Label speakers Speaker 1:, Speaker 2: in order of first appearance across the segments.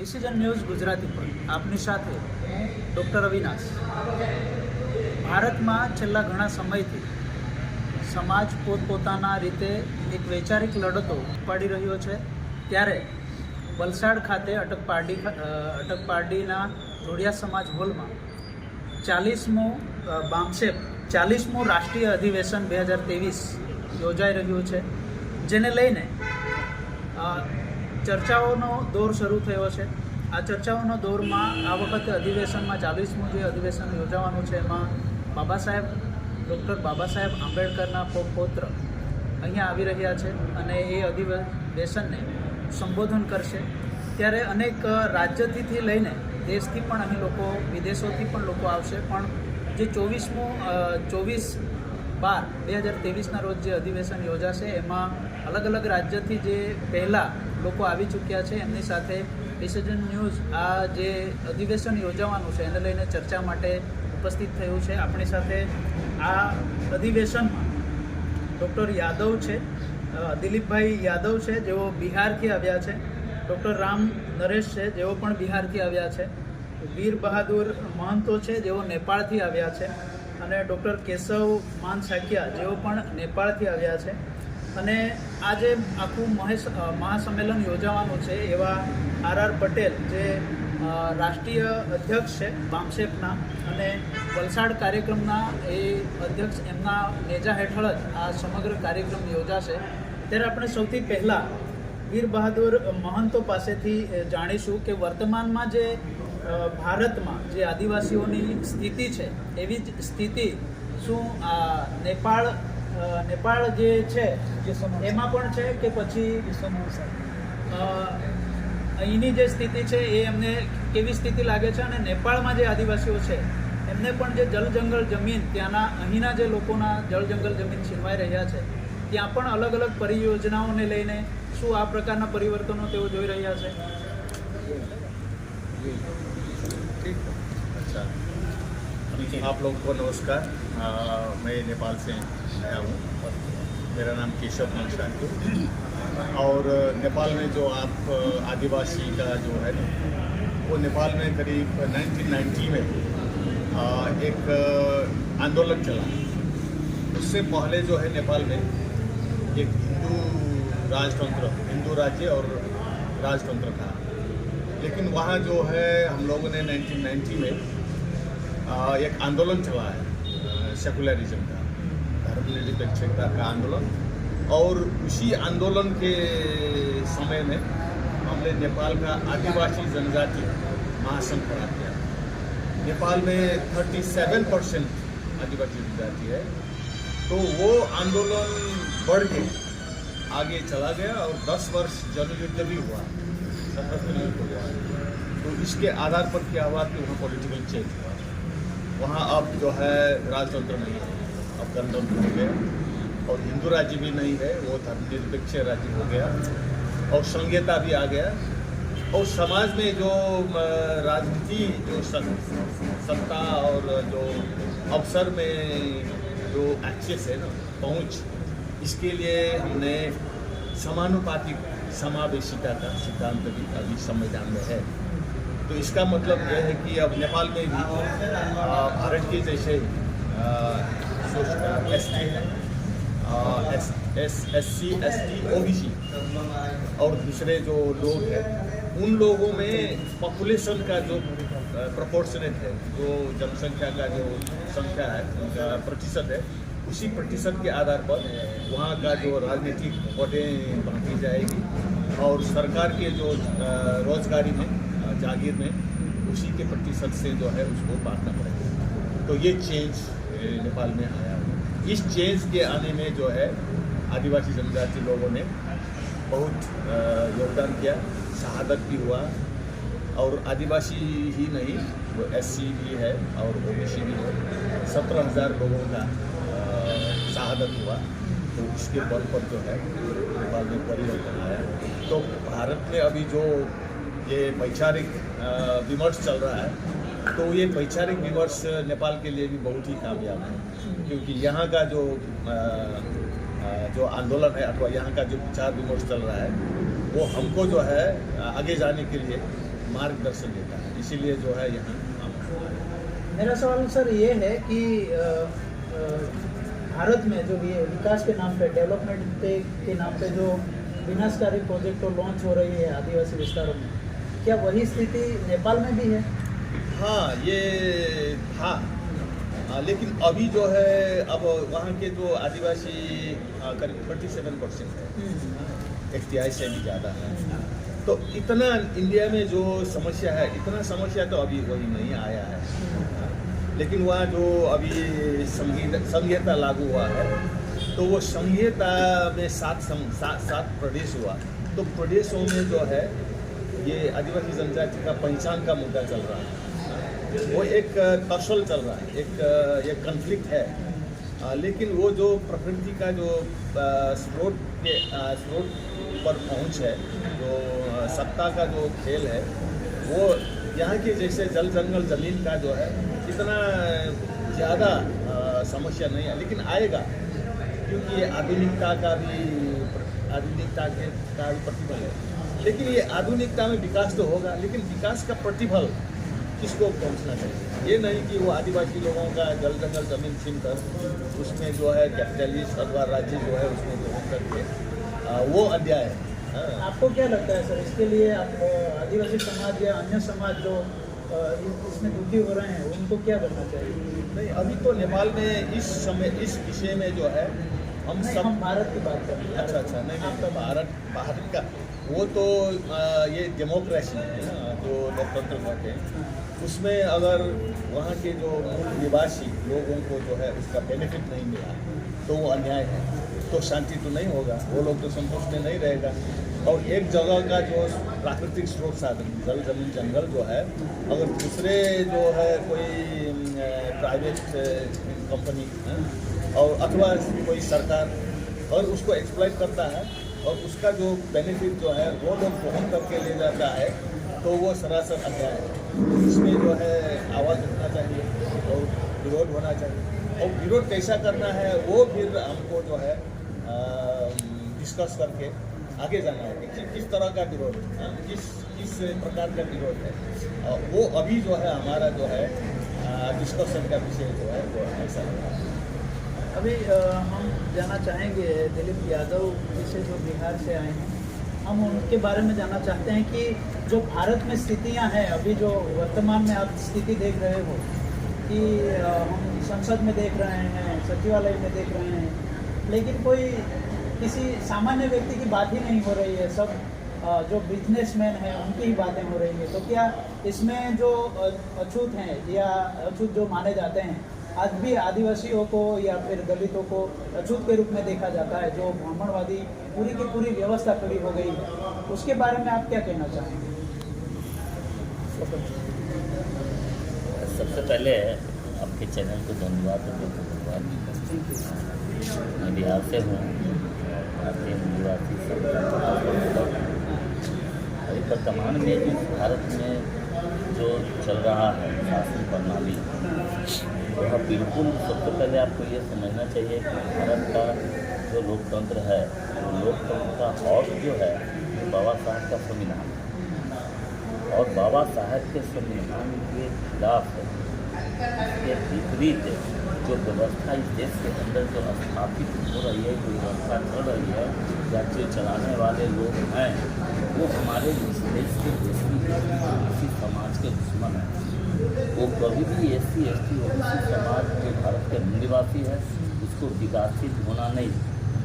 Speaker 1: Decision news Gujarati પર આપની સાથે હું ડૉક્ટર અવિનાશ. ભારતમાં છેલ્લા ઘણા સમયથી સમાજ પોતપોતાના રીતે એક વૈચારિક લડતો ઉપાડી રહ્યો છે. ત્યારે વલસાડ ખાતે અટકપારડીના જોડિયા સમાજ હોલમાં 40મું રાષ્ટ્રીય અધિવેશન 2023 યોજાઈ રહ્યું છે, જેને લઈને ચર્ચાઓનો દોર શરૂ થયો છે. આ ચર્ચાઓનો દોરમાં આ વખતે અધિવેશનમાં 40મું જે અધિવેશન યોજાવાનું છે એમાં ડૉક્ટર બાબા સાહેબ આંબેડકરના પૌત્ર અહીંયા આવી રહ્યા છે અને એ અધિવેશનને સંબોધન કરશે. ત્યારે અનેક રાજ્યથી લઈને દેશથી પણ અહીં લોકો, વિદેશોથી પણ લોકો આવશે. પણ જે 24/12/2023ના રોજ જે અધિવેશન યોજાશે એમાં અલગ અલગ રાજ્યથી જે પહેલાં લોકો આવી ચૂક્યા છે એમની સાથે ડિસિઝન ન્યૂઝ આ જે અધિવેશન યોજાવાનું છે એને લઈને ચર્ચા માટે ઉપસ્થિત થયું છે. આપણી સાથે આ અધિવેશનમાં ડૉક્ટર યાદવ છે, દિલીપભાઈ યાદવ છે જેઓ બિહારથી આવ્યા છે, ડૉક્ટર રામ નરેશ છે જેઓ પણ બિહારથી આવ્યા છે, વીર બહાદુર મહંતો છે જેઓ નેપાળથી આવ્યા છે, અને ડૉક્ટર કેશવ માન સાકિયા જેઓ પણ નેપાળથી આવ્યા છે. અને આ જે આખું મહાસંમેલન યોજાવાનું છે એવા આર પટેલ જે રાષ્ટ્રીય અધ્યક્ષ છે બામસેપના અને વલસાડ કાર્યક્રમના એ અધ્યક્ષ, એમના નેજા હેઠળ જ આ સમગ્ર કાર્યક્રમ યોજાશે. ત્યારે આપણે સૌથી પહેલાં વીર બહાદુર મહંતો પાસેથી જાણીશું કે વર્તમાનમાં જે ભારતમાં જે આદિવાસીઓની સ્થિતિ છે એવી જ સ્થિતિ શું નેપાળ જે છે એમાં પણ છે કે પછી અહીંની જે સ્થિતિ છે એ એમને કેવી સ્થિતિ લાગે છે, અને નેપાળમાં જે આદિવાસીઓ છે એમને પણ જે જળ જંગલ જમીન ત્યાંના અહીંના જે લોકોના જળ જંગલ જમીન છીનવાઈ રહ્યા છે ત્યાં પણ અલગ અલગ પરિયોજનાઓને લઈને શું આ પ્રકારના પરિવર્તનો તેઓ જોઈ રહ્યા છે?
Speaker 2: अच्छा, आप लोग को नमस्कार. मैं नेपाल से आया हूँ. मेरा नाम केशव मानसाकी. और नेपाल में जो आप आदिवासी का जो है ना, वो नेपाल में करीब 1990 में एक आंदोलन चला. उससे पहले जो है नेपाल में एक हिंदू राज्य और राजतंत्र था. लेकिन वहाँ जो है हम लोगों ने 1990 में एक आंदोलन चला है सेकुलरिज्म का, धर्मनिरपेक्षता का आंदोलन. और उसी आंदोलन के समय में हमने नेपाल का आदिवासी जनजाति महासंघ खड़ा किया. नेपाल में 37% आदिवासी जनजाति है. तो वो आंदोलन बढ़ के आगे चला गया और 10 वर्ष जनयुद्ध भी हुआ, सशस्त्र युद्ध हुआ. तो इसके आधार पर क्या हुआ कि वहाँ पॉलिटिकल चेंज हुआ. वहाँ अब जो है राजतंत्र नहीं है, अब गणतंत्र हो गया. और हिंदू राज्य भी नहीं है, वो धर्मनिरपेक्ष राज्य हो गया. और संघीयता भी आ गया. और समाज में जो राजनीति, जो सत्ता और जो अवसर में जो एक्सेस है ना, पहुँच, इसके लिए हमने समानुपातिक समावेशिता का सिद्धांत भी अभी संविधान में है. तो इसका मतलब यह है कि अब नेपाल में भी भारत के जैसे ST है, SC, ST, OBC और दूसरे जो लोग हैं, उन लोगों में पॉपुलेशन का जो प्रोपोर्शनेट है, जो जनसंख्या का जो संख्या है, उनका प्रतिशत है, उसी प्रतिशत के आधार पर वहाँ का जो राजनीतिक पदें बांटी जाएगी. और सरकार के जो रोजगारी में, जागीर में, उसी के प्रतिशत से जो है उसको बांटना पड़ेगा. तो ये चेंज नेपाल में आया. इस चेंज के आने में जो है आदिवासी जनजाति लोगों ने बहुत योगदान किया, शहादत भी हुआ. और आदिवासी ही नहीं, वो SC भी है और OBC भी है. 17,000 लोगों का शहादत हुआ. तो इसके बल पर जो है नेपाल में परिवर्तन आया. तो भारत में अभी जो ये वैचारिक विमर्श चल रहा है, तो ये वैचारिक विमर्श नेपाल के लिए भी बहुत ही कामयाब है. क्योंकि यहाँ का जो आंदोलन है अथवा यहाँ का जो विचार विमर्श चल रहा है, वो हमको जो है आगे जाने के लिए मार्गदर्शन देता है, इसीलिए जो है यहाँ
Speaker 1: मेरा सवाल सर ये है कि भारत में जो ये विकास के नाम पे, डेवलपमेंट के नाम पे जो विनाशकारी प्रोजेक्ट लॉन्च हो रही है आदिवासी विस्तारों में, क्या वही स्थिति नेपाल में भी है?
Speaker 2: हाँ, ये हाँ, लेकिन अभी जो है अब वहाँ के जो आदिवासी करीब 37% है, XTI से भी ज़्यादा है। तो इतना इंडिया में जो समस्या है, इतना समस्या तो अभी वही नहीं आया है। लेकिन वहाँ जो अभी संहिता लागू हुआ है, तो वो संहिता में सात प्रदेश हुआ। तो प्रदेशों में जो है ये आदिवासी जनजाति का पहचान का मुद्दा चल रहा है, वो एक टसल चल रहा है, एक कन्फ्लिक्ट है। लेकिन वो जो प्रकृति का जो स्रोत पर पहुंच है, जो सत्ता का जो खेल है, वो यहाँ के जैसे जल जंगल ज़मीन का जो है इतना ज़्यादा समस्या नहीं है, लेकिन आएगा, क्योंकि ये आधुनिकता का भी प्रतिफल है। लेकिन ये आधुनिकता में विकास तो होगा, लेकिन विकास का प्रतिफल किसको पहुंचना चाहिए? ये नहीं कि वो आदिवासी लोगों का जल जंगल जमीन छीन कर उसमें जो है कैपिटलिस्ट अथवा राज्य जो है उसमें जो करके वो अन्याय है।
Speaker 1: आपको क्या लगता है सर, इसके लिए आप आदिवासी समाज या अन्य समाज जो इसमें दुखी हो रहे हैं उनको क्या करना चाहिए?
Speaker 2: नहीं, अभी तो नेपाल में इस समय इस विषय में जो है हम
Speaker 1: भारत की बात कर रहे हैं।
Speaker 2: अच्छा नहीं, भारत का वो तो ये डेमोक्रेसी है ना, जो लोकतंत्र कहते हैं, उसमें अगर वहाँ के जो मूल निवासी लोगों को जो है उसका बेनिफिट नहीं मिला तो वो अन्याय है, तो शांति तो नहीं होगा, वो लोग तो संतुष्ट नहीं रहेगा। और एक जगह का जो प्राकृतिक स्रोत साधन जल जमीन जंगल जो है, अगर दूसरे जो है कोई प्राइवेट कंपनी और अथवा कोई सरकार और उसको एक्सप्लॉइट करता है और उसका जो बेनिफिट जो है वो लोग ग्रहण करके ले जाता है, तो वो सरासर अन्याय है। इसमें जो है आवाज़ उठना चाहिए और विरोध होना चाहिए, और विरोध कैसा करना है वो फिर हमको जो है डिस्कस करके आगे जाना है कि किस तरह का विरोध, किस प्रकार का विरोध है। वो अभी जो है हमारा जो है डिस्कशन का विषय जो है वो ऐसा है।
Speaker 1: अभी हम जाना चाहेंगे दिलीप यादव जिसे जो बिहार से आए हैं, हम उनके बारे में जानना चाहते हैं कि जो भारत में स्थितियां हैं अभी, जो वर्तमान में आप स्थिति देख रहे हो कि हम संसद में देख रहे हैं, सचिवालय में देख रहे हैं, लेकिन कोई किसी सामान्य व्यक्ति की बात ही नहीं हो रही है, सब जो बिजनेसमैन हैं उनकी ही बातें हो रही है। तो क्या इसमें जो अछूत हैं या अछूत जो माने जाते हैं, आज भी आदिवासियों को या फिर दलितों को अछूत के रूप में देखा जाता है, जो ब्राह्मणवादी पूरी की पूरी व्यवस्था खड़ी हो गई है, उसके बारे में आप क्या कहना चाहेंगे?
Speaker 3: सबसे पहले आपके चैनल को धन्यवाद। मैं बिहार से हूँ, भारतीय निवासी वर्तमान में इस भारत में जो चल रहा है शासन प्रणाली, वह बिल्कुल सबसे पहले आपको ये समझना चाहिए कि भारत का जो लोकतंत्र है, वो लोकतंत्र का हौस जो है वो बाबा साहब का संविधान है, और बाबा साहब के संविधान के खिलाफ है, इसके विपरीत जो व्यवस्था इस देश के अंदर जो स्थापित हो रही है, जो व्यवस्था चल रही है, या जो चलाने वाले लोग हैं, वो हमारे इस देश के किसी समाज के दुश्मन हैं। वो कभी भी SC ST OBC समाज जो भारत के मूल निवासी है उसको विकासित होना नहीं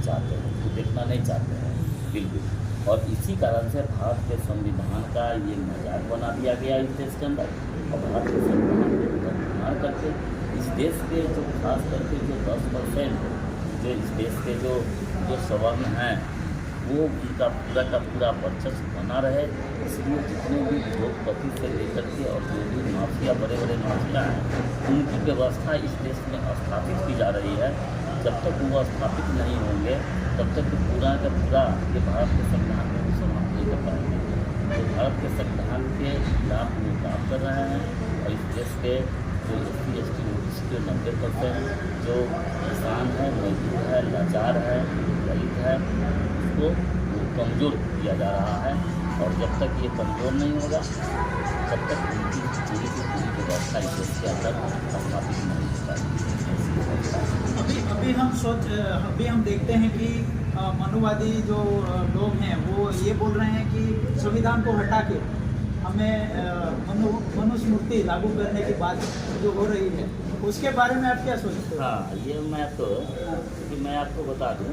Speaker 3: चाहते हैं, उसको देखना नहीं चाहते हैं बिल्कुल। और इसी कारण से भारत के संविधान का ये मजाक बना दिया गया इस देश के अंदर, और भारत के संविधान को बदनाम करके इस देश के जो खास करके जो 10% जो इस देश के जो सवर्ण हैं, वो उनका पूरा का पूरा वर्चस्व बना रहे, इसलिए जितने भी उद्योगपति से लेकर के और जो भी माफिया बड़े बड़े माफिया हैं, उनकी व्यवस्था इस देश में स्थापित की जा रही है। जब तक वो स्थापित नहीं होंगे तब तक पूरा का पूरा ये भारत के संविधान को समाप्त नहीं कर पाएंगे। तो भारत के संविधान के खिलाफ वो काम कर रहे हैं, और इस देश के जो SC ST OBC के 90% जो किसान है, मजदूर है, लाचार है, दलित है, उसको कमज़ोर किया जा रहा है। और जब तक ये कमज़ोर नहीं होगा तब तक उनकी पूरी की पूरी व्यवस्था इस देश के अंदर स्थापित नहीं हो पाएगी।
Speaker 1: अभी हम देखते हैं कि मनुवादी जो लोग हैं वो ये बोल रहे हैं कि संविधान को हटा के हमें मनुस्मृति लागू करने की बात जो हो रही है उसके बारे में आप क्या सोचते हैं?
Speaker 3: हाँ, ये मैं आपको बता दूं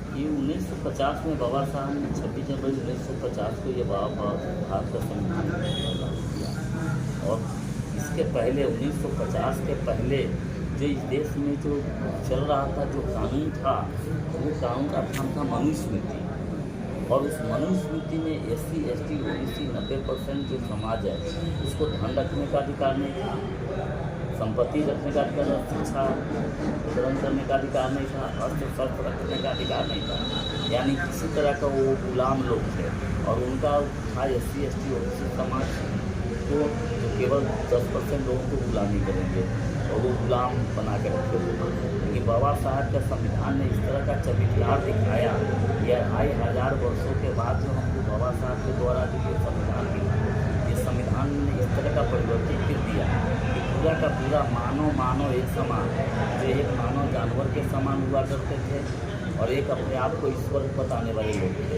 Speaker 3: कि 1950 में बाबा साहब ने 26 जनवरी 1950 को ये भारत का संविधान लागू किया। और इसके पहले 1950 के पहले जो इस देश में जो चल रहा था जो कानून था वो कानून का नाम था मनुस्मृति। और उस मनुस्मृति में SC ST OBC 90% जो समाज है उसको धन रखने का अधिकार नहीं था, संपत्ति रखने का अधिकार, शिक्षा ग्रहण करने का अधिकार नहीं था, अस्त्र शस्त्र रखने का अधिकार नहीं था। यानी किसी तरह का वो गुलाम लोग थे। और उनका था SC ST OBC समाज को जो केवल 10% लोगों को गुलामी करेंगे और वो गुलाम बना के रखे हुए। लेकिन बाबा साहब का संविधान ने इस तरह का चमत्कार दिखाया। यह 2500 वर्षों के बाद जो हमको बाबा साहब के द्वारा जो ये संविधान मिला, ये संविधान ने इस तरह का परिवर्तन कर दिया कि पूरा का पूरा मानव एक समान, जो एक मानव जानवर के समान हुआ करते थे और एक अपने आप को ईश्वर बताने वाले लोग थे,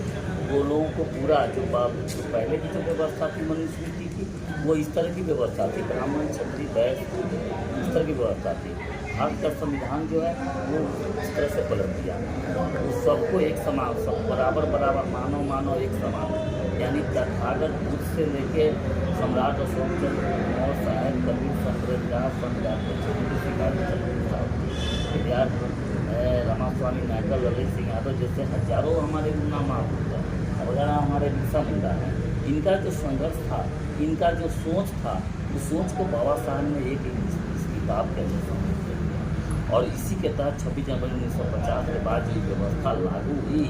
Speaker 3: वो लोगों को पूरा जो पहले की जो व्यवस्था थी मनुस्मृति की, वो इस तरह की व्यवस्था थी, ब्राह्मण क्षत्रिय वैश्य इस तरह की व्यवस्था थी। आज का संविधान जो है वो इस तरह से पलट दिया, वो सबको एक समान, सब बराबर मानव एक समान। यानी तथागत बुद्ध से लेके सम्राट अशोक चंद्र और साहेब कबीर रामास्वामी नायकर, ललित सिंह यादव जैसे हजारों हमारे गुना महापुरुष हैं वगैरह हमारे बिरसा मुंडा हैं। इनका जो संघर्ष था, इनका जो सोच था, उस सोच को बाबा साहब ने एक इस किताब के अंदर समझ। और इसी के तहत 26 जनवरी 1950 के बाद जो व्यवस्था लागू हुई,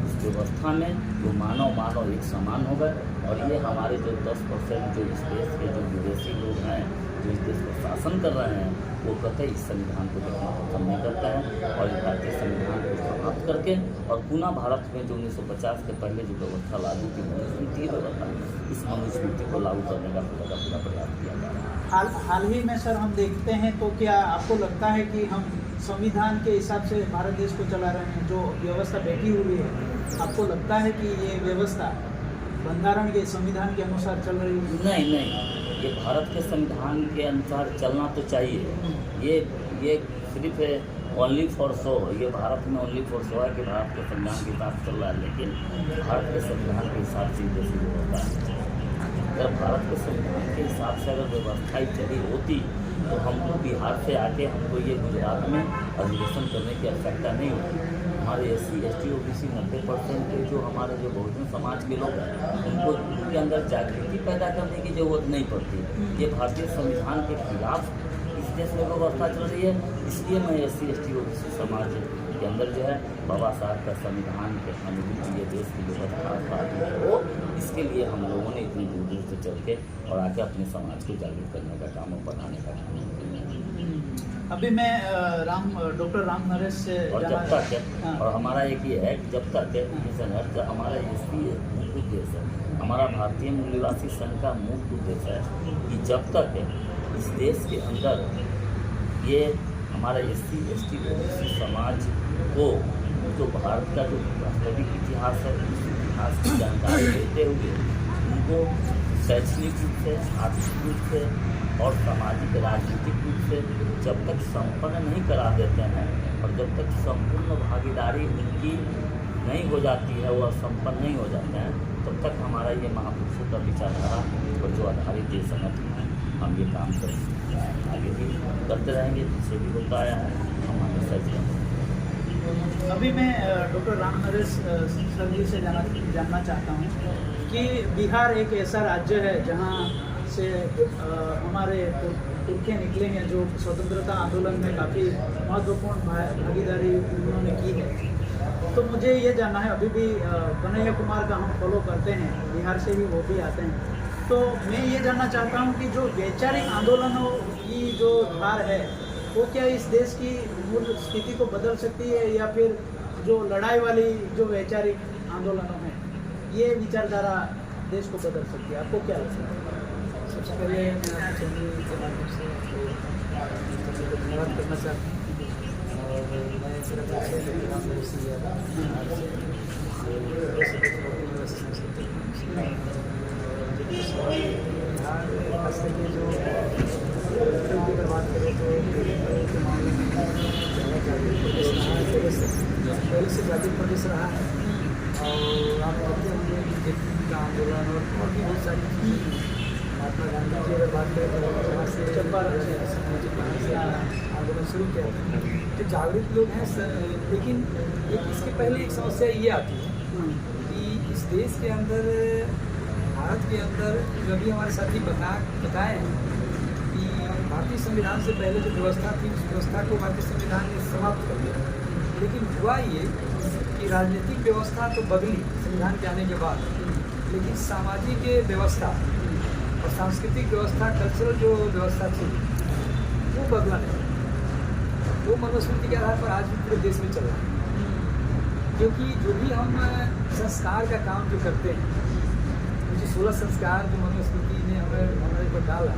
Speaker 3: उस व्यवस्था में जो मानव एक समान हो गए। और ये हमारे जो 10% जो इस देश के जो विदेशी लोग हैं जो इस देश को शासन कर रहे हैं, वो कतई इस संविधान को खत्म नहीं करता है और भारतीय संविधान को समाप्त करके और पुनः भारत में जो 1950 के पहले जो व्यवस्था लागू की मनुस्मृति व्यवस्था, इस मनुस्मृति को लागू करने का पूरा प्रयास किया जा रहा है।
Speaker 1: हाल ही में सर हम देखते हैं, तो क्या आपको लगता है कि हम संविधान के हिसाब से भारत देश को चला रहे हैं? जो व्यवस्था बैठी हुई है, आपको लगता है कि ये व्यवस्था बंधारण के संविधान के अनुसार चल रही है?
Speaker 3: नहीं, ये भारत के संविधान के अनुसार चलना तो चाहिए। ये सिर्फ ओनली फॉर शो, ये भारत में ओनली फॉर शो है कि भारत के संविधान के हिसाब चल रहा है, लेकिन भारत के संविधान के हिसाब से देश की व्यवस्था है। अगर भारत के संविधान के हिसाब से अगर व्यवस्था चली होती तो हमको बिहार से आके हमको ये गुजरात में अधिवेशन करने की आवश्यकता नहीं होती। हमारे SC ST OBC 90% के जो हमारे जो बहुजन समाज के लोग हैं, उनको उनके अंदर जागृति पैदा करने की ज़रूरत नहीं पड़ती। ये भारतीय संविधान के खिलाफ इस देश में व्यवस्था चल रही है। इसलिए मैं SC ST OBC समाज के अंदर जो है बाबा साहब का संविधान के अनुरूप ये देश की व्यवस्था हो, इसके लिए हम लोगों ने इतनी दूर से चल के और आके अपने समाज को जागृत करने का काम और बढ़ाने का काम किया।
Speaker 1: अभी मैं डॉक्टर राम नरेश से
Speaker 3: और जब तक है और हमारा एक ये है कि जब तक है संघर्ष हमारा इसलिए मुख्य उद्देश्य है, हमारा भारतीय मूल निवासी संघ का मुख्य उद्देश्य है कि जब तक है इस देश के अंदर ये हमारा SC ST OBC समाज को जो भारत का जो वास्तविक इतिहास है, उस इतिहास की जानकारी देते हुए उनको शैक्षणिक रूप से, आर्थिक रूप से और सामाजिक राजनीतिक रूप से जब तक संपन्न नहीं करा देते हैं और जब तक संपूर्ण भागीदारी उनकी नहीं हो जाती है, वह संपन्न नहीं हो जाते हैं, तब तक हमारा ये महापुरुषों का विचारधारा पर जो आधारित ये संगठन है, हम ये काम करेंगे, आगे भी करते रहेंगे, जिससे भी होता आया है हम हमेशा जीएंगे।
Speaker 1: अभी मैं डॉक्टर राम नरेश सर जी से जानना चाहता हूँ कि बिहार एक ऐसा राज्य है जहाँ से हमारे पुरखे निकले हैं जो स्वतंत्रता आंदोलन में काफ़ी महत्वपूर्ण भागीदारी उन्होंने की है। तो मुझे ये जानना है, अभी भी कन्हैया कुमार का हम फॉलो करते हैं, बिहार से भी वो भी आते हैं, तो मैं ये जानना चाहता हूँ कि जो वैचारिक आंदोलनों की जो धार है वो क्या इस देश की मूल स्थिति को बदल सकती है, या फिर जो लड़ाई वाली जो वैचारिक आंदोलनों हैं ये विचारधारा देश को बदल सकती है, आपको क्या लगता है?
Speaker 4: सबसे पहले मैं आपको चैनल के माध्यम से आपको धन्यवाद करना चाहता हूँ। और मैं सिर्फ ऐसे प्रोग्राम में किया था बिहार खास करके जो की अगर बात करें तो के मामले में पहले से जातीय प्रदेश रहा है। और आप कहते होंगे बीजेपी का आंदोलन और भी बहुत सारी चीज़ें, महात्मा गांधी की अगर बात करें तो वहाँ से चंपारण से आंदोलन शुरू किया था। तो जागरूक लोग हैं लेकिन इसके पहले एक समस्या ये आती है कि इस देश के अंदर, भारत के अंदर, जो अभी हमारे साथी बताए हैं कि भारतीय संविधान से पहले जो व्यवस्था थी उस व्यवस्था को भारतीय संविधान ने समाप्त कर दिया। लेकिन हुआ ये कि राजनीतिक व्यवस्था तो बदली संविधान के आने के बाद, लेकिन सामाजिक व्यवस्था और सांस्कृतिक व्यवस्था, कल्चरल जो व्यवस्था थी वो बदला नहीं। वो मनुस्मृति के आधार पर आज भी पूरे देश में चल रहा है। क्योंकि जो भी हम संस्कार का काम जो करते हैं, जो 16 संस्कार जो मनुस्मृति ने हमारे ऊपर डाला,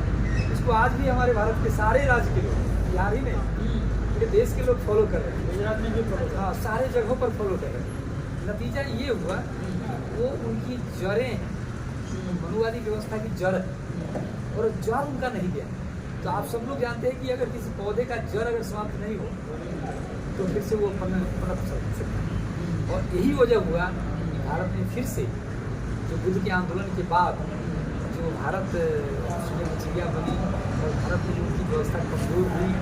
Speaker 4: इसको आज भी हमारे भारत के सारे राज्य के लोग, बिहार ही नहीं पूरे देश के लोग फॉलो कर रहे हैं। गुजरात में भी फॉलो, हाँ, सारे जगहों पर फॉलो कर रहे हैं। नतीजा ये हुआ वो उनकी जड़ें, मनुवादी व्यवस्था की जड़ है और जड़ उनका नहीं गया। तो आप सब लोग जानते हैं कि अगर किसी पौधे का जड़ अगर समाप्त नहीं हो तो फिर से वो पनप सकता है। और यही वजह हुआ कि भारत में फिर से जो बुद्ध के आंदोलन के बाद जो भारत चिड़िया बनी और भारत में जो उनकी व्यवस्था कमजोर हुई,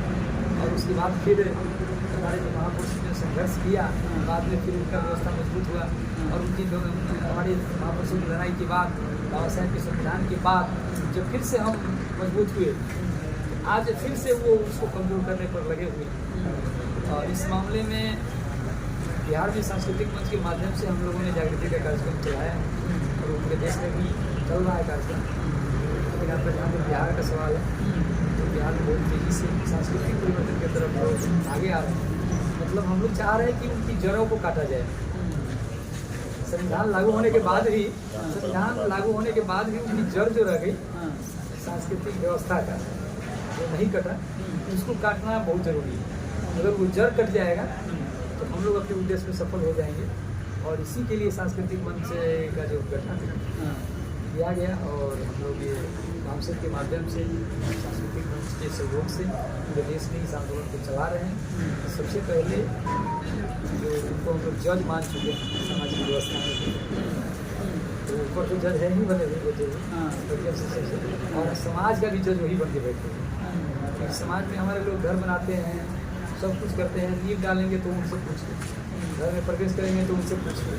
Speaker 4: और उसके बाद फिर हमारे जो महापुरुष ने संघर्ष किया, बाद में फिर उनका व्यवस्था मजबूत हुआ। और उनकी हमारे महापुरुषों की लड़ाई के बाद, बाबा साहेब के संविधान के बाद जब फिर से हम मजबूत हुए, आज फिर से वो उसको कमजोर करने पर लगे हुए। और इस मामले में बिहार में सांस्कृतिक मंच के माध्यम से हम लोगों ने जागृति का कार्यक्रम चलाया और पूरे देश में भी चल रहा है कार्यक्रम। लेकिन आपका जहाँ पर बिहार का सवाल है, तो बिहार में बहुत तेज़ी से सांस्कृतिक परिवर्तन की तरफ लोग आगे आ रहे हैं। मतलब हम लोग चाह रहे हैं कि उनकी जड़ों को काटा जाए। संविधान लागू होने के बाद भी उनकी जड़ जो रह गई सांस्कृतिक व्यवस्था का, जो नहीं कटा, उसको काटना बहुत ज़रूरी है। अगर वो जड़ कट जाएगा तो हम लोग अपने उद्देश्य में सफल हो जाएंगे। और इसी के लिए सांस्कृतिक मंच का जो गठन किया गया, और हम लोग ये काउंसिल के माध्यम से सांस्कृतिक मंच के सहयोग से पूरे देश में इस आंदोलन को चला रहे हैं। सबसे पहले जो इनको हम लोग जज मान चुके हैं सामाजिक व्यवस्था में, तो ऊपर तो जज है ही बने हुए बैठे हुए, और समाज का भी जज वही बन के बैठे हुए। समाज में हमारे लोग घर बनाते हैं, सब कुछ करते हैं, नींव डालेंगे तो उनसे पूछिए, घर में प्रवेश करेंगे तो उनसे पूछिए,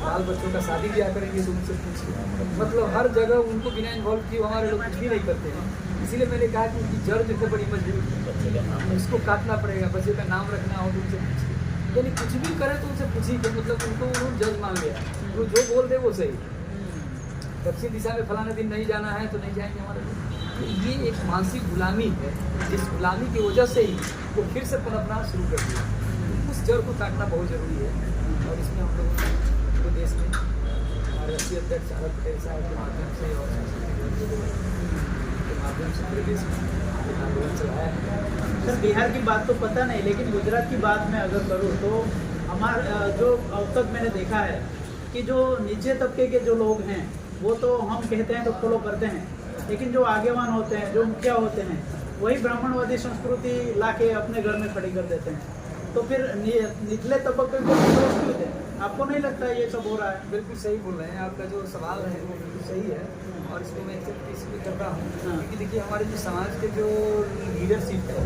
Speaker 4: बाल बच्चों का शादी ब्याह करेंगे तो उनसे पूछिए। मतलब हर जगह उनको बिना इन्वॉल्व किए हमारे लोग कुछ भी नहीं करते हैं। इसीलिए मैंने कहा कि उनकी जड़ जो है बड़ी मजबूत है, उसको काटना पड़ेगा। बच्चे का नाम रखना हो तो उनसे पूछिए, यानी कुछ भी करे तो उनसे पूछिए। मतलब उनको उन्होंने जज मान लिया, वो जो बोल दे वो सही। दक्षिण दिशा में फलाने दिन नहीं जाना है तो नहीं जाएंगे हमारे लोग। तो ये एक मानसिक गुलामी है, जिस गुलामी की वजह से ही वो फिर से पनपना शुरू कर दिया। उस जड़ को काटना बहुत ज़रूरी है। और इसमें हम लोग पूरे देश में हमारे राष्ट्रीय अध्यक्ष आरत पटेल साहब के माध्यम से और के माध्यम से पूरे देश में आंदोलन चलाया है।
Speaker 1: सर, बिहार की बात तो पता नहीं, लेकिन गुजरात की बात मैं अगर करूँ तो हमारे जो अब तक मैंने देखा है कि जो नीचे तबके के जो लोग हैं वो तो हम कहते हैं तो फॉलो करते हैं, लेकिन जो आगेवान होते हैं, जो मुखिया होते हैं, वही ब्राह्मणवादी संस्कृति लाके अपने घर में खड़ी कर देते हैं। तो फिर निचले तबके को क्यों दें? आपको नहीं लगता है ये सब हो रहा है?
Speaker 4: बिल्कुल सही बोल रहे हैं, आपका जो सवाल है वो बिल्कुल सही है। और इसको मैं एक्सेप्ट इसलिए करता हूँ क्योंकि देखिए हमारे जो समाज के जो लीडरशिप है,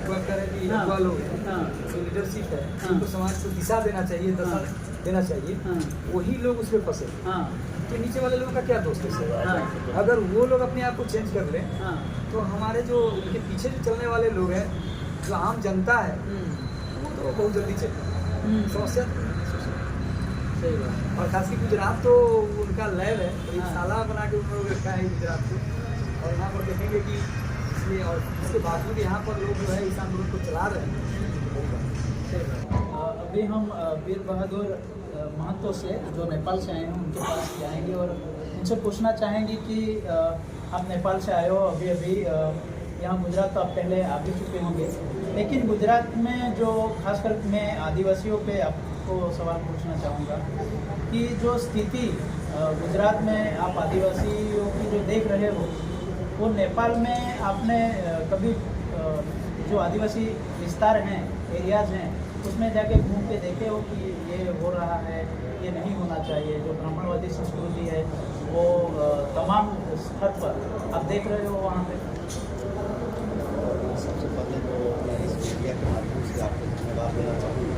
Speaker 4: वो करें कि युवा लोग हैं, जो लीडरशिप है उनको समाज को दिशा देना चाहिए, दशा देना चाहिए, वही लोग उसमें फंसे। तो नीचे वाले लोगों का क्या दोष है? अगर वो लोग अपने आप को चेंज कर लें तो हमारे जो उनके पीछे जो चलने वाले लोग हैं, जो आम जनता है, वो तो बहुत जल्दी चले। समस्या सही बात। और खासकर गुजरात तो उनका लैब है, प्रयोगशाला बना के उन्होंने रखा है गुजरात को। और यहाँ पर देखेंगे कि इसलिए, और इसके बावजूद यहाँ पर लोग जो है इस आंदोलन को चला रहे हैं।
Speaker 1: अभी हम वीर बहादुर महतो से जो नेपाल से आए हैं उनके पास जाएंगे और उनसे पूछना चाहेंगे कि आप नेपाल से आए हो अभी अभी यहाँ गुजरात तो आप पहले आ भी चुके होंगे, लेकिन गुजरात में जो खासकर मैं आदिवासियों पे आपको सवाल पूछना चाहूँगा कि जो स्थिति गुजरात में आप आदिवासियों की जो देख रहे हो वो नेपाल में आपने कभी जो आदिवासी विस्तार हैं, एरियाज़ हैं, उसमें जाके घूम के देखे हो कि ये हो रहा है, ये नहीं होना चाहिए, जो ब्राह्मणवादी संस्कृति है वो तमाम स्तर पर आप देख रहे हो वहाँ पे?
Speaker 5: सबसे पहले तो मैं इस मीडिया के माध्यम से आपको धन्यवाद देना चाहूँगा।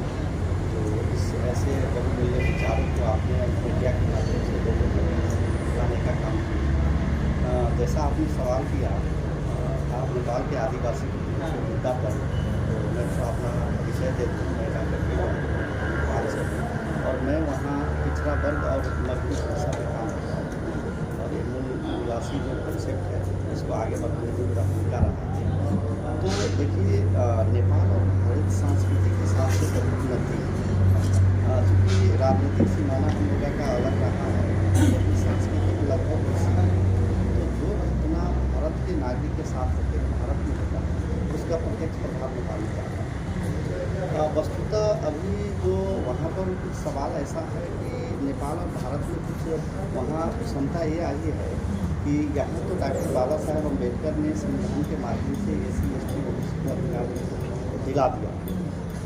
Speaker 5: तो इस ऐसे बहुमूल्य विचारों को आपने मीडिया के माध्यम से लोगों को लाने का काम किया। जैसा आपने सवाल किया, आप नेपाल के आदिवासी मुद्दा पर, तो मैं तो अपना विषय दे दूँ। मैं डॉक्टर नेपाल से हूँ और मैं वहाँ पिछड़ा वर्ग और मजबूत भाषा पर काम करता हूँ और ये मूल निवासी जो कंसेप्ट है इसको आगे बढ़ाने की पूरा भूमिका रहा है। तो देखिए, नेपाल और भारत सांस्कृतिक हिसाब से बहुत उन्नति है, चूँकि राजनीतिक सीमाना हम लोगों का अलग रहा है, सांस्कृतिक लगभग इसी है। तो जो घटना भारत के नागरिक के साथ होते हैं, भारत में होता है, उसका प्रत्यक्ष प्रभाव निकालना चाहता है। वस्तुतः अभी जो वहाँ पर कुछ सवाल ऐसा है कि नेपाल और भारत में कुछ वहाँ क्षमता ये आई है कि यहाँ तो डॉक्टर बाबा साहेब अम्बेडकर ने संविधान के माध्यम से SC ST OBC को अधिकार दिला दिया।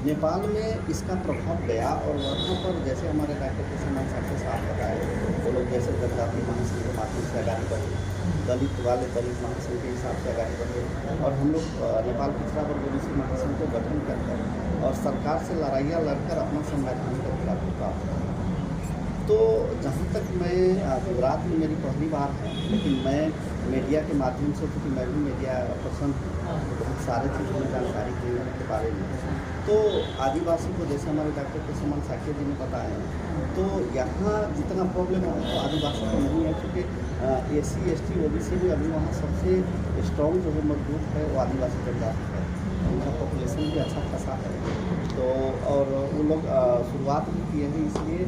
Speaker 5: नेपाल में इसका प्रभाव गया और वहाँ पर जैसे हमारे डॉक्टर केशवनाथ साहब के साथ बताए, वो लोग जैसे जनजाति महासंघ के माध्यम से आगामी बढ़े, दलित वाले दलित महासंघ के हिसाब से आगामी बढ़े और हम लोग नेपाल पिछड़ा वर्ग OBC महासंघ को गठन करकर और सरकार से लड़ाइयाँ लड़कर अपना संवैधानिक अधिकार को प्राप्त किया। तो जहाँ तक मैं गुजरात में मेरी पहली बार है, लेकिन मैं मीडिया के माध्यम से, क्योंकि मैं भी मीडिया पर्सन बहुत सारे चीज़ों में जानकारी देने के बारे में, तो आदिवासी को जैसे हमारे डॉक्टर केशवनाथ साकिया जी ने बताया, तो यहाँ जितना प्रॉब्लम है तो आदिवासी को नहीं है, क्योंकि SC ST OBC में अभी वहाँ सबसे स्ट्रॉन्ग जो है मजबूत है वो आदिवासी जनजाति है, उनका पॉपुलेशन भी अच्छा खासा है। तो और वो लोग शुरुआत भी किए हैं, इसलिए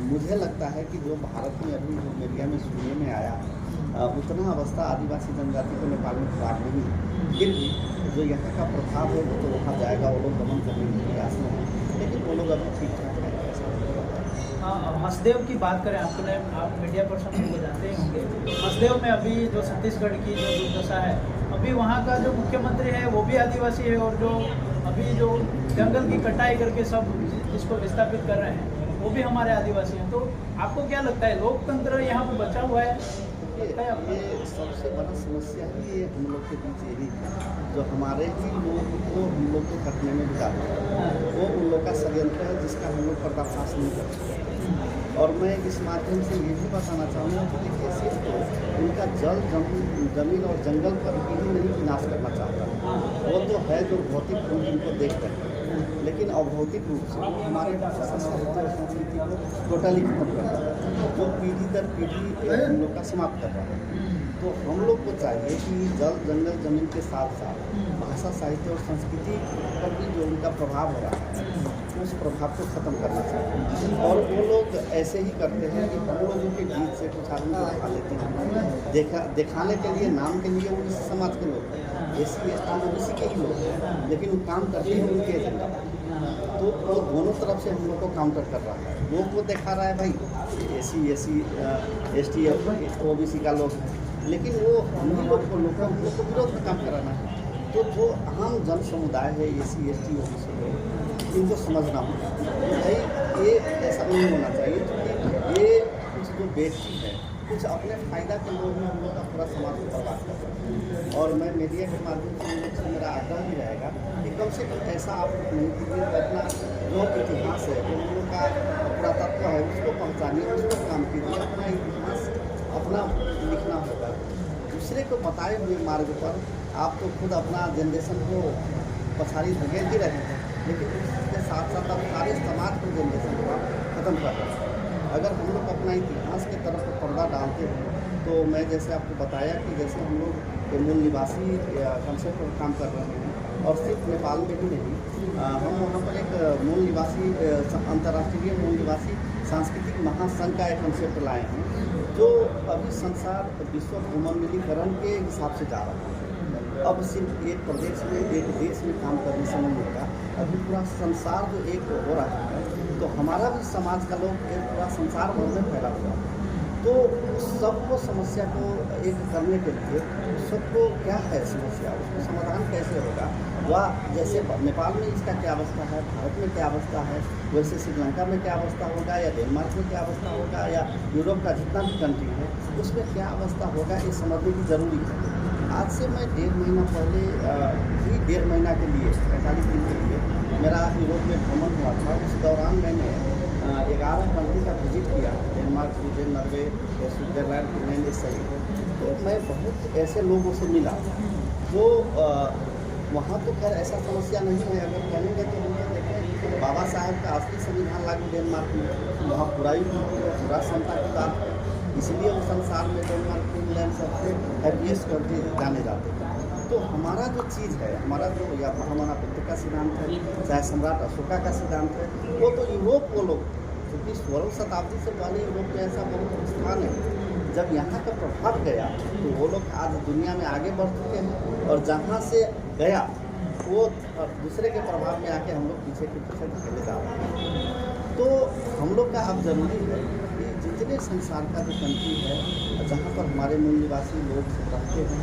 Speaker 5: मुझे लगता है कि जो भारत में अभी जो मीडिया में सुनने में आया उतना अवस्था आदिवासी जनजाति को नेपाल में खराब नहीं है। फिर भी जो यहाँ का प्रभाव है वो तो वहाँ जाएगा, वो लोग दमन करने के प्रयास में हैं, लेकिन वो लोग अभी ठीक ठाक है, ऐसा।
Speaker 1: मसदेव की बात करें, आप मीडिया पर्सन को जानते ही होंगे, मसदेव में अभी जो छत्तीसगढ़ की जो दुर्दशा है, अभी वहाँ का जो मुख्यमंत्री है वो भी आदिवासी है और जो अभी जो जंगल की कटाई करके सब इसको विस्थापित कर रहे हैं वो भी हमारे आदिवासी हैं। तो आपको क्या लगता है, लोकतंत्र यहाँ पर बचा हुआ है?
Speaker 5: ये सबसे बड़ा समस्या ही ये हम लोग के बीच यही है, जो हमारे ही लोग को हम लोग को कटने में भी डालते हैं, वो उन लोग का षड्यंत्र है जिसका हम लोग पर्दाफाश नहीं कर सकते। और मैं इस माध्यम से ये भी बताना चाहूँगा कि देखिए, सिर्फ उनका जमीन और जंगल पर ही नहीं विनाश करना चाहता, वो तो है जो भौतिक रूप उनको देख रहे हैं, लेकिन अभौतिक रूप से हमारे भाषा साहित्य और संस्कृति को टोटली खत्म कर रहा है, जो पीढ़ी दर पीढ़ी हम लोग का समाप्त कर रहा है। तो हम लोग को चाहिए कि जल जंगल जमीन के साथ साथ भाषा साहित्य और संस्कृति पर भी जो उनका प्रभाव हो रहा है उस प्रभाव को ख़त्म करना चाहिए। और वो लोग ऐसे ही करते हैं कि हम लोगों के बीच से कुछ आदमी को दिखा लेते हैं, दिखाने के लिए, नाम के लिए वो इस समाज के लोग हैं, SC ST OBC के ही लोग हैं, लेकिन वो काम करते हैं उनके एजेंडा पर। तो वो दोनों तरफ से हम लोग को काउंटर कर रहा है। लोग वो दिखा रहा है भाई SC ST OBC का लोग है, लेकिन वो हम लोग को विरोध में काम कराना है। तो जो आम जन समुदाय है SC ST OBC लोग, इनको समझना होगा तो भाई ये ऐसा नहीं होना चाहिए, क्योंकि ये कुछ जो व्यक्ति है कुछ अपने फायदा के लोग में हम लोग का पूरा समाज को बर्बाद कर रहे हैं। और मैं मीडिया के माध्यम से हम लोग से मेरा आग्रह भी रहेगा कि कम से कम ऐसा आप नहीं कीजिए, अपना जो इतिहास है, जो हम लोग का पुरातत्व है उसको पहचानिए, उसको काम कीजिए, अपना इतिहास अपना लिखना होगा। दूसरे को बताए हुए मार्ग पर आप तो खुद अपना जनरेशन को पछाड़ी धकेल ही रहे हैं, लेकिन उसके साथ साथ आप सारे समाज को जनरेशन को ख़त्म कर रहे हैं। अगर हम लोग अपना इतिहास के तरफ पर्दा डालते हैं तो मैं जैसे आपको बताया कि जैसे हम लोग मूल निवासी कंसेप्ट पर काम कर रहे हैं और सिर्फ नेपाल में ही नहीं, हम वहाँ पर एक मूल निवासी अंतर्राष्ट्रीय मूल निवासी सांस्कृतिक महासंघ का एक कंसेप्ट लाए हैं, जो अभी संसार विश्व भूमंडलीकरण के हिसाब से जा रहा है। अब सिर्फ एक प्रदेश में, एक देश में काम करने से नहीं होगा, अभी पूरा संसार जो एक हो रहा है, तो हमारा भी समाज का लोग एक पूरा संसार भर में फैला हुआ है। तो उस सबको समस्या को एक करने के लिए सबको क्या है समस्या, उसको समाधान कैसे होगा, वह जैसे नेपाल में इसका क्या अवस्था है, भारत में क्या अवस्था है, वैसे श्रीलंका में क्या अवस्था होगा, या डेनमार्क में क्या अवस्था होगा, या यूरोप का जितना भी कंट्री है उसमें क्या अवस्था होगा, ये समझने की ज़रूरी है। आज से मैं 1.5 महीना पहले ही 1.5 महीना के लिए 45 दिन के लिए मेरा यूरोप में भ्रमण हुआ था। उस दौरान मैंने 11 कंट्री का विजिट किया, Denmark, Sweden, Norway, Switzerland, Finland, ये सही। तो मैं बहुत ऐसे लोगों से मिला जो वहाँ तो खैर ऐसा समस्या नहीं है। अगर कहेंगे तो हम देखें बाबा साहब का असली संविधान लागू डेनमार्क में, वहाँ पूरा समता की बात है, इसलिए वो संसार में डेनमार्क, फिनलैंड सबसे हैप्पीएस्ट कंट्री जाने जाते हैं। तो हमारा जो चीज़ है, हमारा जो या महामना बुद्ध का सिद्धांत है, चाहे सम्राट अशोका का सिद्धांत है, वो तो यूरोप को लोग, क्योंकि 16वीं शताब्दी से पहले यूरोप में ऐसा बहुत स्थान है, जब यहाँ का प्रभाव गया तो वो लोग आज दुनिया में आगे बढ़ चुके हैं, और जहाँ से गया वो दूसरे के प्रभाव में आके हम लोग पीछे के पीछे धकेले जा रहे हैं। तो हम लोग का अब ज़रूरी है कि जितने संसार का जो कंट्री है, जहाँ पर हमारे मूल निवासी लोग सब रहते हैं,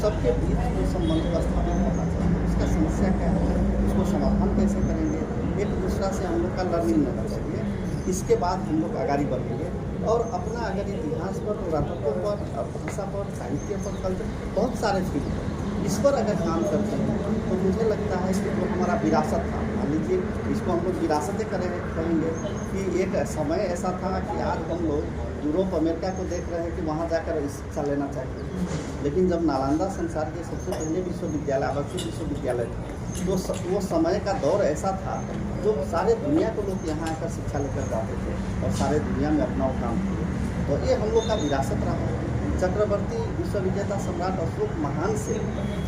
Speaker 5: सबके बीच में संबंध को स्थापित करना चाहिए। उसका समस्या क्या है, उसको समाधान कैसे करेंगे, एक दूसरा से हम लोग का लर्निंग होना चाहिए। इसके बाद हम लोग आगाड़ी बढ़ेंगे और अपना अगर इतिहास पर, पुरातत्व पर, भाषा पर, साहित्य पर, कल्चर, बहुत सारे फील्ड पर इस पर अगर काम करते हैं तो मुझे लगता है कि जो हमारा विरासत था, मान लीजिए इसको हम लोग विरासतें कहेंगे कि एक समय ऐसा था कि आज हम लोग यूरोप, अमेरिका को देख रहे हैं कि वहाँ जाकर शिक्षा लेना चाहिए, लेकिन जब नालंदा संसार के सबसे पहले विश्वविद्यालय, आवासीय विश्वविद्यालय था, तो वो समय का दौर ऐसा था जो सारे दुनिया को लोग यहाँ आकर शिक्षा लेकर जाते थे और सारे दुनिया में अपना काम किए। तो ये हम लोग का विरासत रहा। चक्रवर्ती विश्वविजेता सम्राट अशोक महान से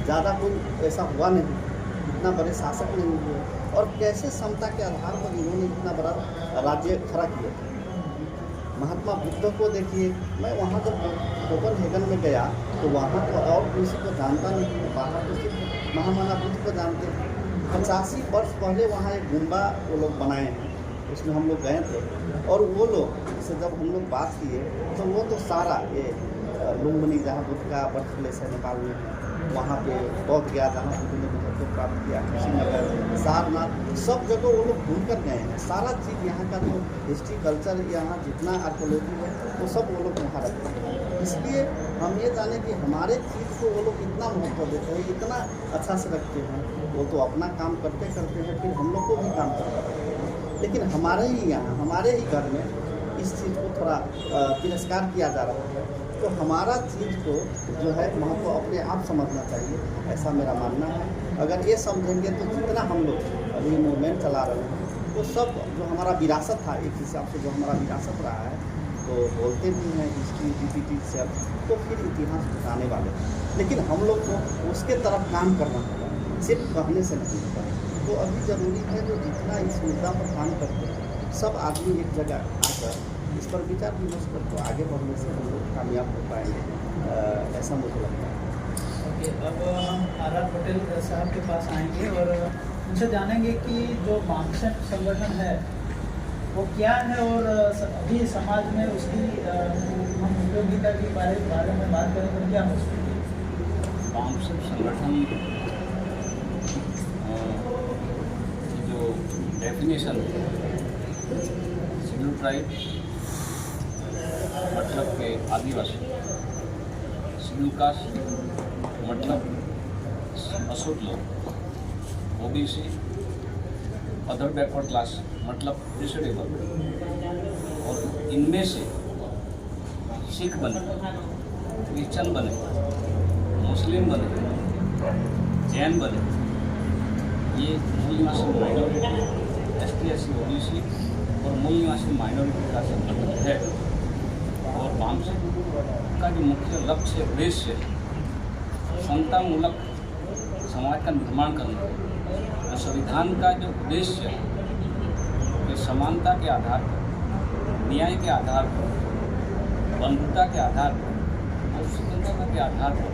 Speaker 5: ज़्यादा कोई ऐसा हुआ नहीं, इतना बड़े शासक नहीं हुए, और कैसे समता के आधार पर इन्होंने इतना बड़ा राज्य खड़ा किया था। महात्मा बुद्ध को देखिए, मैं वहाँ जब कोपनहेगन में गया तो वहाँ तो और किसी को जानता नहीं, बाहर तो सिर्फ महामना बुद्ध को जानते हैं। 85 वर्ष पहले वहाँ एक गुम्बा वो लोग बनाए हैं, उसमें हम लोग गए थे, और वो लोग से जब हम लोग बात किए तो वो तो सारा ये लुम्बिनी, जहाँ बुद्ध का बर्थ प्लेस है नेपाल में, वहाँ पे बौद्ध गया, जहाँ बुद्ध ने बुद्ध को प्राप्त किया, श्रीनगर, सारनाथ, सब जगह वो लोग घूम कर गए हैं। सारा चीज़ यहाँ का जो हिस्ट्री, कल्चर, यहाँ जितना आर्कोलॉजी है वो सब वो लोग वहाँ रखते हैं। इसलिए हम ये जाने कि हमारे चीज़ को वो लोग इतना महत्व देते हैं, इतना अच्छा से रखते हैं। वो तो अपना काम करते करते हैं, फिर हम लोग को भी काम करना है, लेकिन हमारे ही यहाँ, हमारे ही घर में इस चीज़ को थोड़ा तिरस्कार किया जा रहा है। तो हमारा चीज़ को जो है महत्व अपने आप समझना चाहिए, ऐसा मेरा मानना है। अगर ये समझेंगे तो जितना हम लोग अभी मूवमेंट चला रहे हैं वो सब जो हमारा विरासत था, एक हिसाब से जो हमारा विरासत रहा है, तो बोलते भी हैं हिस्ट्री रिपीटेड सेल्फ, तो फिर इतिहास बताने वाले हैं, लेकिन हम लोग को उसके तरफ काम करना होगा, सिर्फ कहने से नहीं होगा। तो अभी ज़रूरी है जो जितना इस मुद्दा पर काम करते हैं सब आदमी एक जगह आकर इस पर विचार विमर्श करके आगे बढ़ने से हम लोग कामयाब हो पाएंगे, ऐसा मुझे लगता है।
Speaker 1: ओके, अब हम आर.आर. पटेल साहब के पास आएंगे और उनसे जानेंगे कि जो मार्क्सिस्ट संगठन है वो क्या है और अभी समाज में उसकी हम उपयोगिता के बारे में बात करें तो क्या हो सकती है?
Speaker 3: मार्क्सिस्ट संगठन जो डेफिनेशन शेड्यूल ट्राइब मतलब के आदिवासी, शेड्यूल कास्ट मतलब अछूत लोग, ओबीसी अदर बैकवर्ड क्लास मतलब डिसेबल, और इनमें से सिख बने, क्रिश्चन बने, मुस्लिम बने, जैन बने, ये मूल निवासी माइनॉरिटी, ST/SC ओबीसी और मूल निवासी माइनॉरिटी का संगठन है। और मार्क्सिस्ट का जो मुख्य लक्ष्य, उद्देश्य समतामूलक समाज का निर्माण करना है। संविधान का जो उद्देश्य है कि समानता के आधार पर
Speaker 6: न्याय के आधार पर, बंधुता के आधार पर और स्वतंत्रता के आधार पर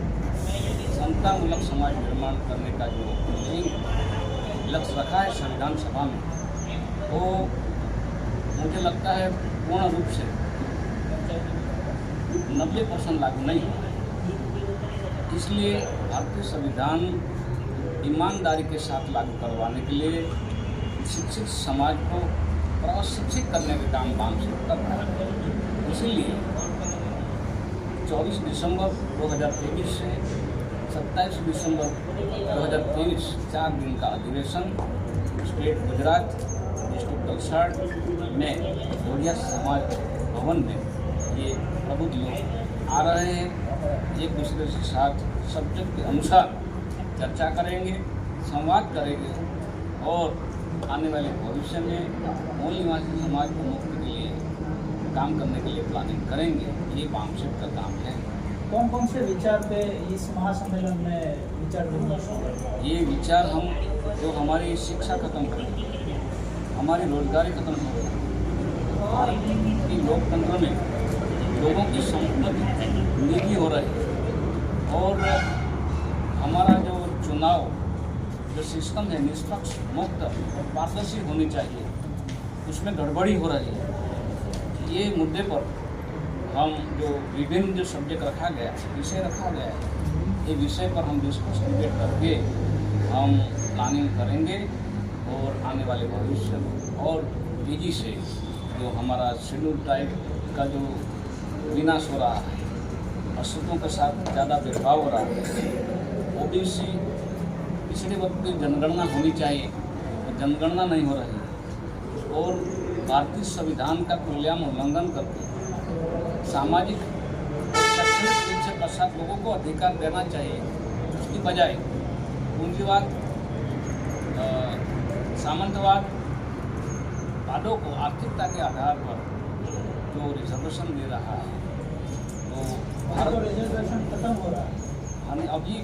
Speaker 6: समतामूलक समाज निर्माण करने का जो लक्ष्य रखा है संविधान सभा में, वो मुझे लगता है पूर्ण रूप से 90% लागू नहीं हुआ है। इसलिए भारतीय संविधान ईमानदारी के साथ लागू करवाने के लिए शिक्षित समाज को प्रशिक्षित करने का काम वामसिक कर रहा है। इसीलिए 24 दिसंबर 2023 से 27 दिसंबर 2023 4 दिन का अधिवेशन स्टेट गुजरात डिस्ट्रिक्ट वलसाड में जोड़िया समाज भवन में ये प्रबुद्ध लोग आ रहे हैं। एक दूसरे के साथ सब्जेक्ट के अनुसार चर्चा करेंगे, संवाद करेंगे और आने वाले भविष्य में मूल निवासी समाज को मुक्ति के लिए काम करने के लिए प्लानिंग करेंगे। ये वामसिक का काम है।
Speaker 1: कौन कौन से विचार पे इस महासम्मेलन में विचार विमर्श होगा?
Speaker 6: ये विचार हम जो हमारी शिक्षा खत्म हो गई, हमारी रोजगारी खत्म हो गई, भारत की लोकतंत्र में लोगों की संपत्ति निजी हो रही है और हमारा जो चुनाव जो सिस्टम है निष्पक्ष, मुक्त और पारदर्शी होनी चाहिए, उसमें गड़बड़ी हो रही है। ये मुद्दे पर हम जो विभिन्न जो सब्जेक्ट रखा गया है, विषय रखा गया है, ये विषय पर हम डिस्कस डिबेट करके हम प्लानिंग करेंगे और आने वाले भविष्य में और तेजी से जो हमारा शेड्यूल टाइप का जो विनाश हो रहा है, अछूतों के साथ ज़्यादा भेदभाव हो रहा है, ओबीसी पिछड़े वर्ग की जनगणना होनी चाहिए और जनगणना नहीं हो रही है और भारतीय संविधान का तुल्यम उल्लंघन करके सामाजिक शैक्षणिक रूप से पश्चात लोगों को अधिकार देना चाहिए, उसकी बजाय पूंजीवाद, सामंतवाद वादों को आर्थिकता के आधार पर जो रिजर्वेशन दे रहा है, तो भारत
Speaker 1: रिजर्वेशन खत्म हो रहा है।
Speaker 6: यानी अभी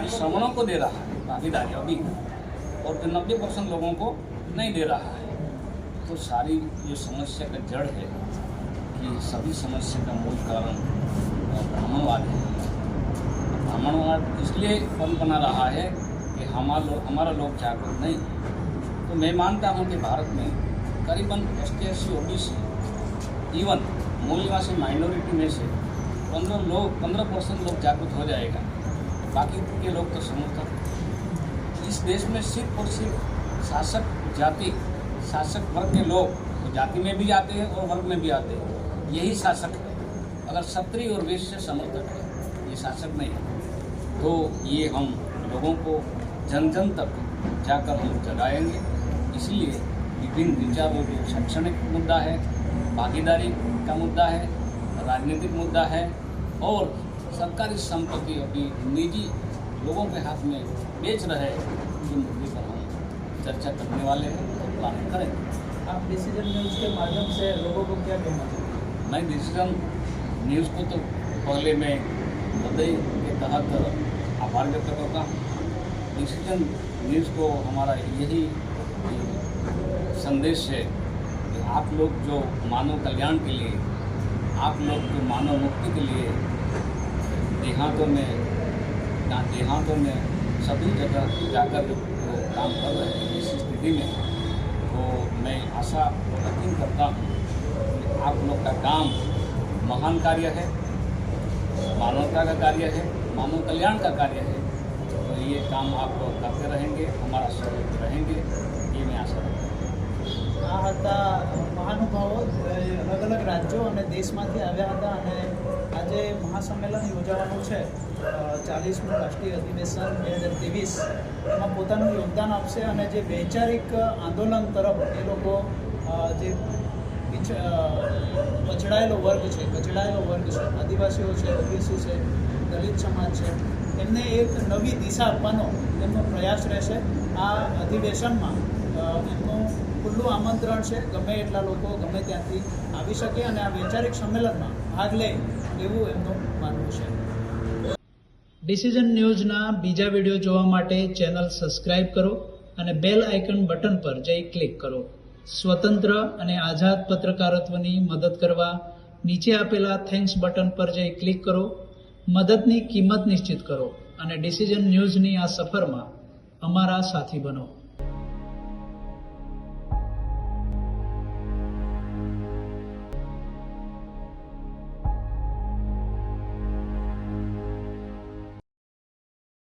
Speaker 6: श्रमणों को दे रहा है भागीदारी अभी, और 90% लोगों को नहीं दे रहा है। तो सारी ये समस्या का जड़ है कि सभी समस्या का मूल कारण ब्राह्मणवाद है। ब्राह्मणवाद इसलिए बना रहा है कि हमारा लोग जागरूक नहीं। तो मैं मानता हूँ कि भारत में करीबन ST/SC OBC इवन मूल निवासी माइनॉरिटी में से 15% लोग जागरूक हो जाएगा, बाकी के लोग तो समर्थक। इस देश में सिर्फ और सिर्फ शासक जाति, शासक वर्ग के लोग तो जाति में भी आते हैं और वर्ग में भी आते हैं, यही शासक है। अगर क्षत्रिय और वैश्य समर्थक है, ये शासक नहीं है। तो ये हम लोगों को जन जन तक जाकर हम जगाएंगे। इसलिए विभिन्न विचारों जो शैक्षणिक मुद्दा है, भागीदारी का मुद्दा है, राजनीतिक मुद्दा है और सरकारी संपत्ति अभी निजी लोगों के हाथ में बेच रहे हैं, ये मुद्दे पर हम चर्चा करने वाले हैं और प्लानिंग करेंगे।
Speaker 1: आप डिसीजन न्यूज़ के माध्यम से लोगों को क्या कहना चाहते हैं?
Speaker 6: मैं डिसीजन न्यूज़ को तो पहले मैं हृदय के तहत आभार व्यक्त करता हूँ। डिसीजन न्यूज़ को हमारा यही संदेश है कि आप लोग जो मानव कल्याण के लिए, आप लोग जो मानव मुक्ति के लिए देहातों में सभी जगह जाकर जो काम कर रहे हैं, इस स्थिति में तो मैं आशा यकीन करता हूँ कि आप लोग का काम महान कार्य है, मानवता का कार्य है, मानव कल्याण का कार्य है। तो ये काम आप करते रहेंगे, हमारा सहयोग रहेंगे, ये मैं आशा रखता हूँ।
Speaker 1: આ હતા મહાનુભાવો અલગ અલગ રાજ્યો અને દેશમાંથી આવ્યા હતા અને આજે મહાસંમેલન યોજાવાનું છે 40મું રાષ્ટ્રીય અધિવેશન 2023 એમાં પોતાનું યોગદાન આપશે અને જે વૈચારિક આંદોલન તરફ એ લોકો જે પછડાયેલો વર્ગ છે, આદિવાસીઓ છે, ઓબીસી છે, દલિત સમાજ છે, એમને એક નવી દિશા આપવાનો એમનો પ્રયાસ રહેશે। આ અધિવેશનમાં એમનું ખુલ્લું આમંત્રણ છે, ગમે એટલા લોકો ગમે ત્યાંથી આવી શકે અને આ વૈચારિક સંમેલનમાં ભાગ લે એવું એમનું માનવું છે। ડિસિઝન ન્યૂઝના બીજા વિડીયો જોવા માટે ચેનલ સબસ્ક્રાઇબ કરો અને બેલ આઇકન બટન પર જઈ ક્લિક કરો। સ્વતંત્ર અને આઝાદ પત્રકારત્વની મદદ કરવા નીચે આપેલા થેન્ક્સ બટન પર જઈ ક્લિક કરો, મદદની કિંમત નિશ્ચિત કરો અને ડિસિઝન ન્યૂઝની આ સફરમાં અમારા સાથી બનો.